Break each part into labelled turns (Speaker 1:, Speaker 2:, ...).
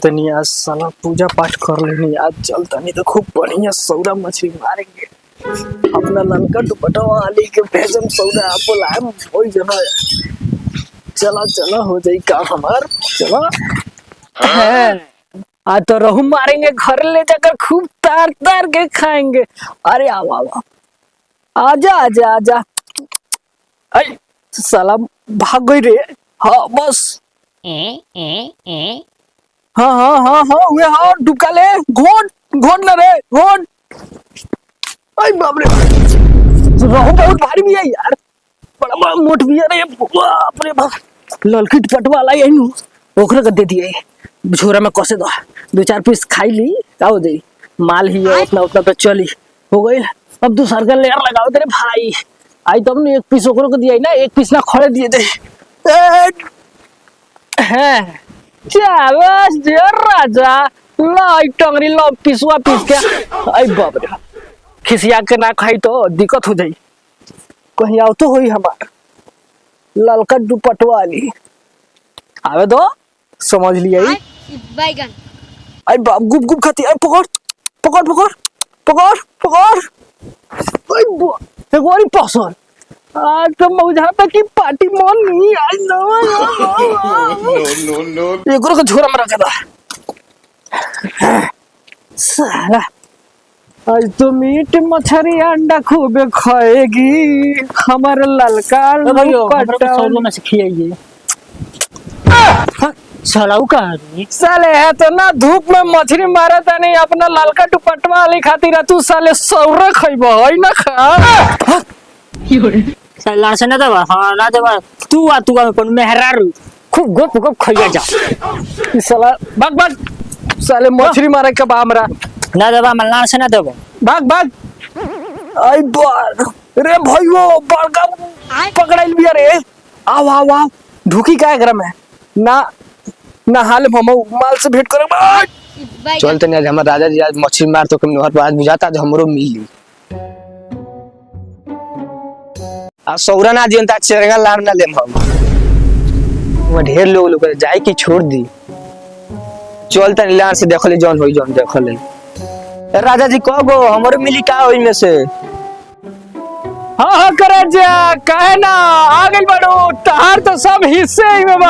Speaker 1: तनी आज साला पूजा पाठ कर लेनी। आज चलता नहीं तो खूब बढ़िया सौरा मछली मारेंगे। अपना ललका दुपट्टा वाली के भेजम सौरा आपको लाए हो जना। चला चला हो जाई काम हमार। चला आज तो रहू मारेंगे, घर ले जाकर खूब तार तार के खाएंगे। अरे आवा आवा आजा आजा आजा। अरे साला भाग गई रे। हाँ बस हाँ हाँ हाँ हाँ वे हाँ डुबका ले। घोट घोट ना रे घोट। अरे बाप रे रहू बहुत भारी भी है यार, बड़ा बड़ा मोट भी है रे। बाप रे बाप ललकी दुपट्टा वाला है नु ओकरा कर दे दिए झोरा में कसे दो। दो चार पीस खाई ली का हो जाई। माल ही है उतना उतना तो चली हो गई। अब दूसरा का लेयर लगाओ तेरे भाई। आई तब ने एक पीस ओकरा को दिया ना, एक पीस ना खड़े दिए थे। हैं चावस देर राजा लाई टंगरी लो पिसवा पीस के। आई बाप रे खिसिया के ना खाई तो दिक्कत हो जाई। कहीं आओ तो होई हमार ललका दुपट्टा वाली आवे दो समझ लिया।
Speaker 2: बैगन
Speaker 1: आई बाप गुप गुप खाती। आई पकड़ पकड़ पकड़ पकड़ पकड़। आई बो एक और पसंद आज तो मौजा पे की पार्टी मन नहीं आज नो नो नो एक और झोरा में रखा था साला। आज तो मीट मछली अंडा खूब खाएगी हमारे ललका दुपट्टा में से खियाइए।
Speaker 3: सालाऊ का
Speaker 1: साले है तो ना धूप में मछली मारा था नहीं अपना ललका दुपट्टा वाली खातिर तू साले सौरा खइबो है ना खा।
Speaker 3: साला से ना देवा। हां ना देवा तू अपन मेहरारू खूब गोप गोप खइया जा।
Speaker 1: साला भाग भाग साले मछली मारे के बा हमरा
Speaker 3: ना देवा मल्ला से ना देवा
Speaker 1: भाग भाग। आई बार रे भाईओ बड़का पकड़ाइल बिया रे। आओ आओ आओ ढुकी का घर में ना ना हाल हम माल से भेंट करे।
Speaker 4: चल तनी आज हमर राजा जी आज मछली मार तो कम नहर पर आज बुझाता आज हमरो मिली। आ सौरा ना दियन ता चेरंगा लाम ना लेम हम। वो ढेर लोग जाए की छोड़ दी। चल तनी लार से देखले जौन होई जौन देखले। राजा जी कहो हमरो मिली का होई में से।
Speaker 1: हाँ हाँ करे जा कहे ना आ गइल बाड़ू तहार तो सब हिस्से ही में बा।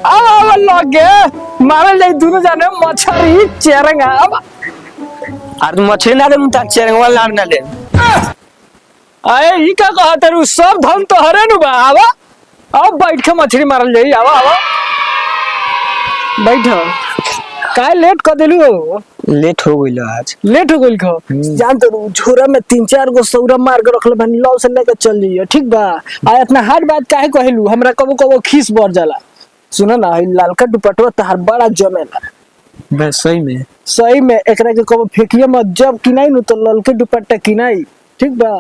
Speaker 1: अब अब लगे मारल जाई दोनों जाने मछली चेरंगा। अब
Speaker 4: आर मछली ना ले ता चेरंगा लाम ना ले।
Speaker 1: आए ई का कहत रू सब धन तो हरे नु बा। आवा अब बैठ के मछली मारल जाई। आवा आवा बैठो काय लेट कर देलू।
Speaker 4: लेट हो गइल आज।
Speaker 1: लेट हो गइल खो जान तो झोरा में 3-4 गो सौरा मार के रखले बनी लौ से लेके चल जइयो ठीक बा। आ इतना हार्ड बात काहे कहलू हमरा कबो कबो खीस बढ़ जाला। सुन ना ललका दुपट्टा तहार बड़ा जमेला
Speaker 4: बस
Speaker 1: सही में एकरा के कबो फेकिए मत। जब किनाई नु तो ललके दुपट्टा किनाई ठीक बा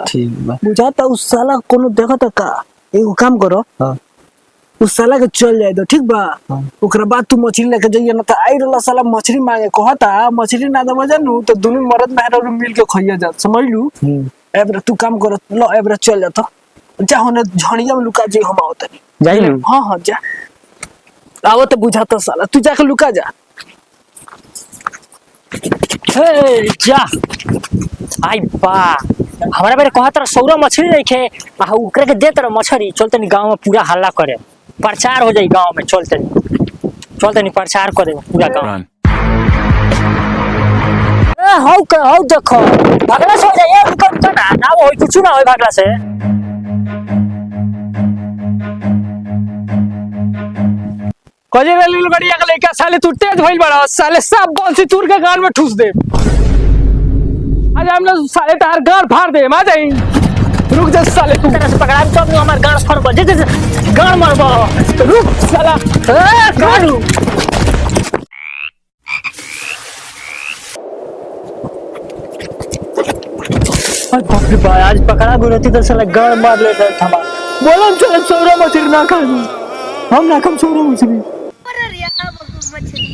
Speaker 1: बुझाता उस साला कोनो देखत का। एगो काम करो हां उस साला के चल जाए दो ठीक बा। ओकरा बाद तू मछली लेके जाइए ना तो आई रहला साला मछली मांगे कहता मछली ना दबा जानू तो दोनों मर्द मेहरा मिल के खइया जा समझ लू। एबरा तू काम कर लो एबरा चल जा तो जा होने झड़िया में लुका जी हम आवत नहीं
Speaker 4: जाई लू।
Speaker 1: हां हां जा आओ तो बुझाता साला तू जाके लुका जा।
Speaker 3: हे जा आई बा हमरा बेरे कहत सौरा मछली रखे आ ओकरे के देत रह मछली। चलते नी गांव में पूरा हल्ला करे प्रचार हो जाई गांव में। चलते नी प्रचार करे पूरा गांव। ए हौ देखो भागला से हो जाए रुक ना होई कुछ ना होई भागला से।
Speaker 1: कजे रेल गाड़ी के लेके साले तू तेज भइल बड़ा साले सब बंसी तूर के गाल में ठूस दे। आज हम लोग साले तार गाल फाड़ दे। आ जाई रुक जा साले तू
Speaker 3: तरह से पकड़ा तब नु हमर गाल फड़ जे गाल मारबो।
Speaker 1: रुक साला ए गालू
Speaker 3: आज बाप रे बा आज पकड़ा गुरती तो साला गाल मार ले था।
Speaker 1: बोलम चल सौरा मछली ना खा हम ना कम सौरा मछली।
Speaker 2: अरे यार मछली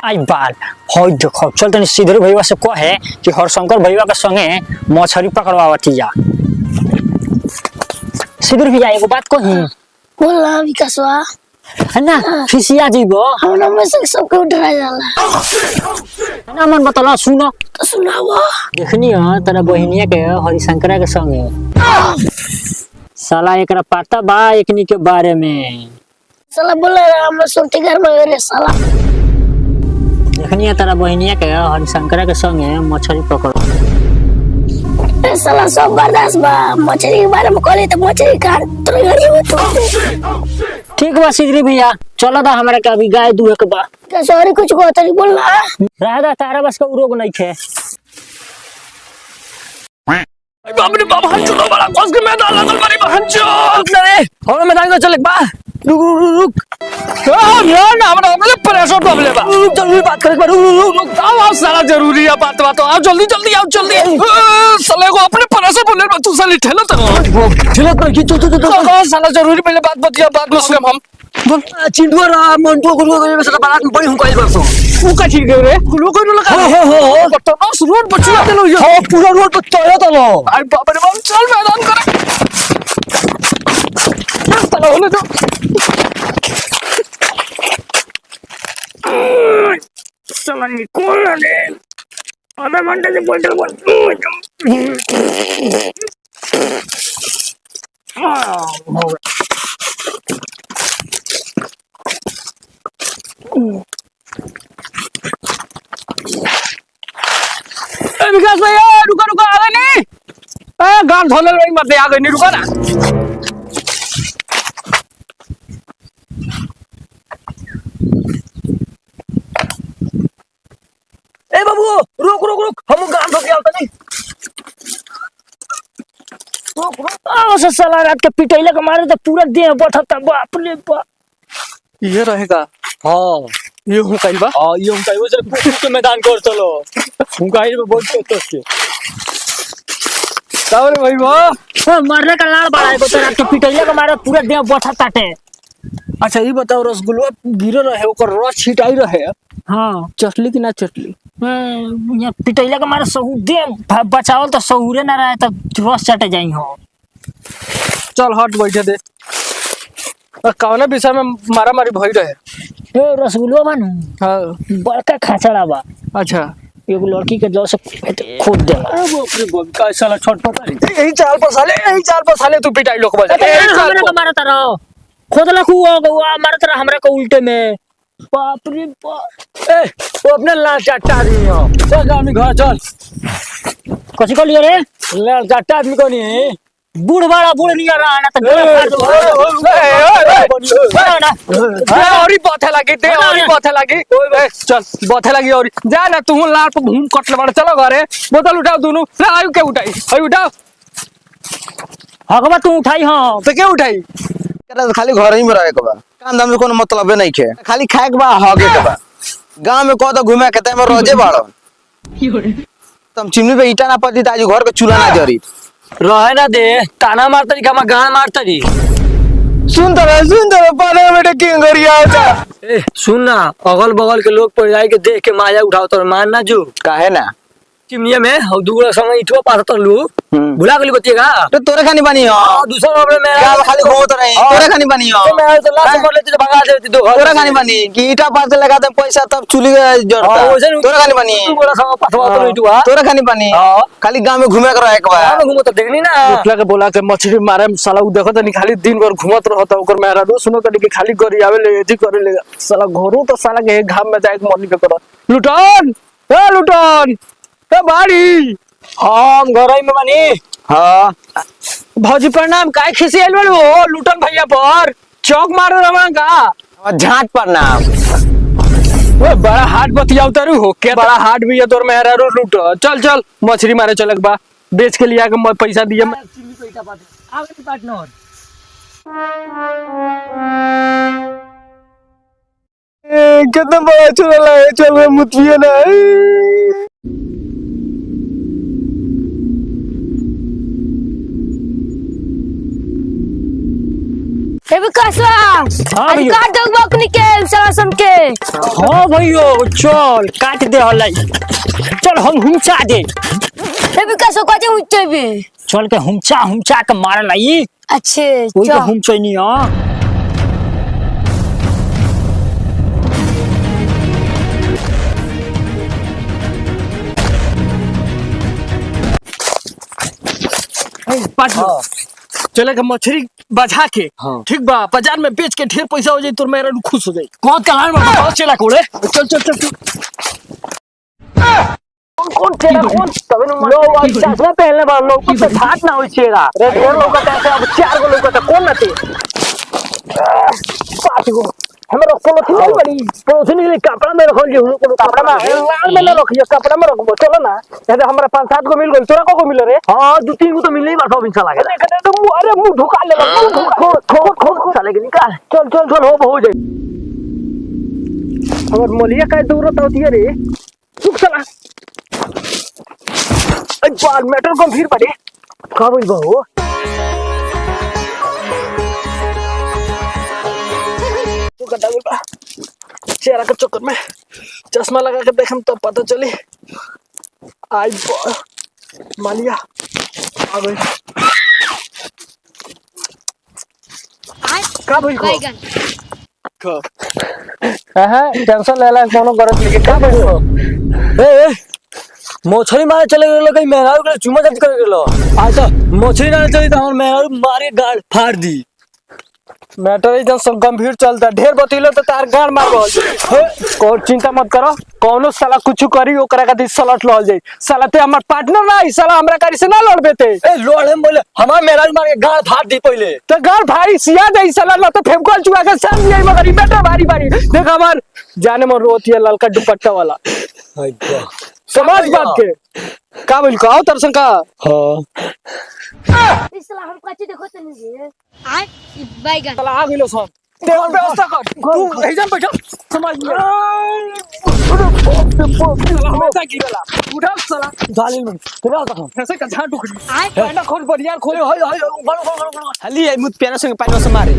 Speaker 3: आई बाल हो देखो चल तनी सीधे भैया से कहे कि हरशंकर भैया के संगे मछली पकड़वावती जा। सीधे भैया एगो बात कही
Speaker 2: बोल ना विकासवा
Speaker 3: है ना खिसिया जीबो
Speaker 2: हमरा में से सबके डरा जाला
Speaker 3: ना मन बतला सुनो
Speaker 2: तो सुनावा
Speaker 3: देखनी है तेरा बहिनिया के हरिशंकरा के संगे साला एकरा पता बा एकनी के बारे में
Speaker 2: साला बोल रहा हमरा सुनते घर में रे साला
Speaker 3: देखनी है तेरा बहिनिया के हरिशंकरा के संगे मछली पकड़ो
Speaker 2: ए साला सब बर्दाश्त बा मछली के बारे में कहले तो मछली काट तोरे घरे हो तो
Speaker 3: ठीक बा सीधे भैया चलो दा हमरा के अभी गाय दूहे के बा
Speaker 2: क्या सॉरी कुछ को तरी बोल ना
Speaker 3: राधा तारा बस का रोग नहीं खे
Speaker 1: बाप रे बाप हम चलो बड़ा कस के मैदान लगल बारी बहन चल रे और मैदान को चल बा रुक रुक रुक ना हमरा हमले प्रेशर प्रॉब्लम बा रुक जल्दी बात करे रुक आओ साला जरूरी है बात आओ जल्दी जल्दी आओ जल्दी साले को अपने प्रेशर प्रॉब्लम तू साले ठेला तो ठेला तो की चल साला जरूरी पहले बात बतिया बात में सुनम हम बोल चिंटुआ मंटू को साला बारात में बड़ी हूं कइल बरसो तू का ठीक है रे कुलो कोई लगा हो बटन रोड पर चला चलो यो पूरा रोड पर चला चलो अरे बाप रे बाप चल मैदान करे चलो होने दो चलो निकल रे आधा घंटे से बोल विकास भैया रुको रुको आ गए नहीं गान धोले नहीं मत आ गए नहीं रुको ना ए बाबू रुक रुक रुक हम गान धो के आवता नहीं रुक रुक
Speaker 3: आओ से साला रात के पिटैला के मारे तो पूरा देह बठता बाप रे बाप
Speaker 1: ये रहेगा हाँ ये हूँ कहीं बा
Speaker 3: ये हम कहियो से कुकुर के मैदान कर चलो हुंकाई में बहुत तो के
Speaker 1: सावरे भाई वाह
Speaker 3: मरने का लाड़ बड़ा है तो रात के पिटैला के मारे पूरा देह बठता टे।
Speaker 1: अच्छा ये बताओ रसगुल्ला गिर रहे ओकर रस छिटाई रहे
Speaker 3: हां
Speaker 1: चटली कि ना चटली
Speaker 3: ये पिटैला के मारे सहू देह बचावल तो सहूरे ना रहे तो रस चटे जाई हो।
Speaker 1: चल हट बैठे दे कौन विषय में मारा मारी भई रहे
Speaker 3: ए रसगुल्ला बन
Speaker 1: हाँ
Speaker 3: बड़का खाचड़ा बा
Speaker 1: अच्छा
Speaker 3: एगो लड़की के जो से खोद दे
Speaker 1: बाप रे बाप का साला छटपटा यही चाल पर साले तू पिटाई लोग बजा
Speaker 3: हमरा के मारत रहो खोद लखू मारत रहा हमरा के उल्टे में बाप रे बाप
Speaker 1: ए वो अपने लाल चाटा आदमी हो चल आदमी घर चल
Speaker 3: कथी कर लियो रे
Speaker 1: लाल चाटा आदमी को नहीं
Speaker 3: बूढ़ बड़ा बूढ़ नहीं रहा ना तो
Speaker 1: और ही बात लगी दे और ही बात लगी चल बात लगी और जा ना तू लाल पर घूम कट ले चलो घरे बोतल उठाओ दोनों ना आयु के उठाई आयु उठाओ
Speaker 3: हकबा तू उठाई हां
Speaker 1: तो क्या उठाई
Speaker 5: खाली घर ही में रहे के बा काम धाम में कोनो मतलब नहीं खे खाली खाए के बा हगे के बा गांव में कह तो घूमे के में रोजे बाड़ो तुम चिमनी पे ईटा ना पड़ी आज घर के चूल्हा ना जरी
Speaker 1: रहे ना दे ताना मारता जी का गान मारता जी
Speaker 5: सुन तो पाले बेटे क्यों गरिया जा
Speaker 1: ए सुन ना अगल बगल के लोग पड़ जाए के देख के माया उठाओ तो मान ना जो
Speaker 5: काहे ना
Speaker 1: चिमनिया में हम दूसरा समय इठवा पाता तो लू भुला गली बतिएगा
Speaker 5: तो तोरे खानी बनी हो
Speaker 1: दूसरा मामले में
Speaker 5: गांव खाली घूमत रही तोरे खानी बनी हो
Speaker 1: मैं तो लाश कर लेती तो भगा देती दो
Speaker 5: तोरे खानी बनी कि ईटा पास लगा दे पैसा तब चूल्ही जड़ता तोरे खानी बनी
Speaker 1: तू बड़ा समय पाथवा तो इठवा
Speaker 5: तोरे खानी बनी खाली गांव में घूमे के रहे के बा
Speaker 1: घूमो तो देखनी ना उठला के बोला के मछली मारे साला उ देखो तो खाली दिन भर घूमत रहता ओकर मेरा दो सुनो कदी के खाली गरी आवे ले एथी करे ले साला घरो तो साला के घाम में जाए मनी के कर लुटन ए लुटन ए बाड़ी हम घरई में बनी
Speaker 5: हां
Speaker 1: भौजी प्रणाम काय खिसी आइल बड़ो लुटन भैया पर चौक मारो रवा का
Speaker 5: झाट पर नाम
Speaker 1: ओ बड़ा हाट बतियाउ तारू हो के बड़ा हाट भी है तोर मेहरा रो लूट चल चल मछली मारे चलक बा बेच के लिया के पैसा दिए मैं आगे पार्टनर
Speaker 5: कितना बड़ा चला है चल रहा मुतिया ना
Speaker 2: ए विकासवा आज
Speaker 3: भैया।
Speaker 2: काट दो बकनी के साला सम के।
Speaker 3: हाँ भैया चल काट दे हलाई चल हम हुमचा दे
Speaker 2: ए विकासवा काजे उच्चे बे।
Speaker 3: चल के हुमचा के मारल आई
Speaker 2: अच्छे
Speaker 3: कोई के
Speaker 2: चल
Speaker 3: हुमचै नहीं हां
Speaker 1: चलेगा मछली बजा के ठीक बा बाजार में बेच के ढेर पैसा हो जाए तो मेरा खुश हो जाए। कौन कलान में बताओ चला कोड़े चल चल चल चल
Speaker 3: कौन तेरा कौन तबे लो वाली चश्मा पहनले बा लोग कुछ घाट ना होई छेरा रे ढेर लोग का ऐसे अब 4 गो लोग का कौन ना थे 5 गो हमरा कोलो थी नहीं बड़ी पोछनी ले कपड़ा में रखल जे कोनो कपड़ा में लाल में ना रखियो कपड़ा में रखबो चलो ना ऐसे हमरा 5-7 गो मिल गेल तोरा को मिले रे हां 2-3 गो तो मिलले ही बा सब इंसान लागे अरे मुंह ढुका ले खो साले के निकाल चल चल चल हो जाए हमर मोलिया का जरूरत होती है रे चुप चला बाल मेटल को फिर पड़े कब हुई बहू
Speaker 1: तू गड्ढा गुड्ढा चेहरा के चक्कर में चश्मा लगा के देखम तो पता चली आई मालिया आ गई
Speaker 3: कब हुई
Speaker 1: को
Speaker 3: टेंशन लेला कोनो गरज नहीं का बड़ो ए मछली मारे चले गेलो कहीं मेहरारू के चुमा जाती कर गेलो आज तो मछली ना चली तो हमर मेहरारू मारे गाड़ फाड़ दी
Speaker 1: मैटर एकदम सब गंभीर चलता ढेर बतिलो तो तार गाड़ मार रहल कोई चिंता मत करो कौनो साला कुछ करी ओकरा खातिर सलट लल जाई साला ते हमर पार्टनर ना ई साला हमरा कारी से ना लड़बे ते
Speaker 3: ए लोड़ हम बोले हमार मेहरारू मार के गाड़ फाड़ दी पहले
Speaker 1: तो गाड़ भाई सिया जाई साला ना तो फेमकल चुका के साथ जाई मगर ई मैटर भारी भारी देख हमर जाने मन रोती है ललका दुपट्टा वाला समाज बात के का बोल का तरसन का
Speaker 3: हां
Speaker 2: इस साला हम काचे देखो तनी रे आ बैगन
Speaker 1: साला आ गेलो सब ते व्यवस्था कर तू एजन बैठ समाज में हमेशा गिरला उठा साला
Speaker 3: जालिम में तेरा का
Speaker 1: ऐसे का झाड़ टुकड़ी ना खोल बढ़िया खोले हाय हाय गलो
Speaker 4: खाली आई मुत पेना संग पानी से मारे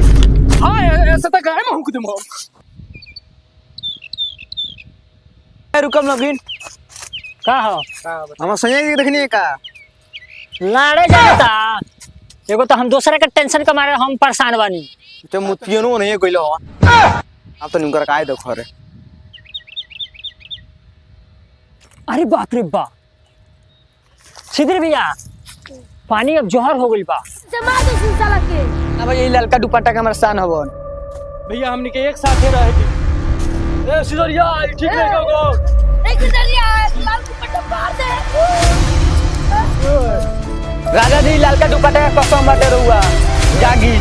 Speaker 1: हां ऐसे तक है हम कुछ
Speaker 4: रुकम नवीन
Speaker 3: का हो
Speaker 4: हम संजय जी देखनी है का
Speaker 3: लाड़े जाता एगो तो हम दूसरे के टेंशन के मारे हम परेशान बानी
Speaker 5: तो मुतियनो नहीं गइलो अब तो निकर काय देखो रे
Speaker 3: अरे बाप रे बाप सिद्धर भैया पानी अब जोहर हो गई बा
Speaker 2: जमा दे इस साला के।
Speaker 4: अब ये ललका दुपट्टा का हमारा शान हवन
Speaker 1: भैया हमनी के एक साथ रहे थे ए सिदरिया ठीक नहीं को
Speaker 2: एक दरिया लाल दुपट्टा मार दे।
Speaker 4: राजा जी ललका दुपट्टा का कसम बाटे रहुआ जागी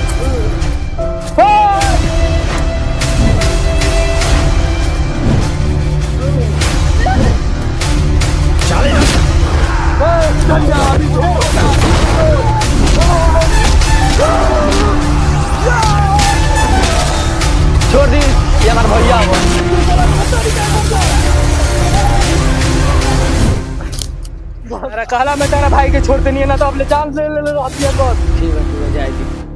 Speaker 4: छोड़ दी ये हमारा भैया हो
Speaker 1: मेरा कहला मैं तेरा भाई के छोड़ते नहीं है ना तो अब ले जान ले हथियार बहुत
Speaker 4: ठीक है जाएगी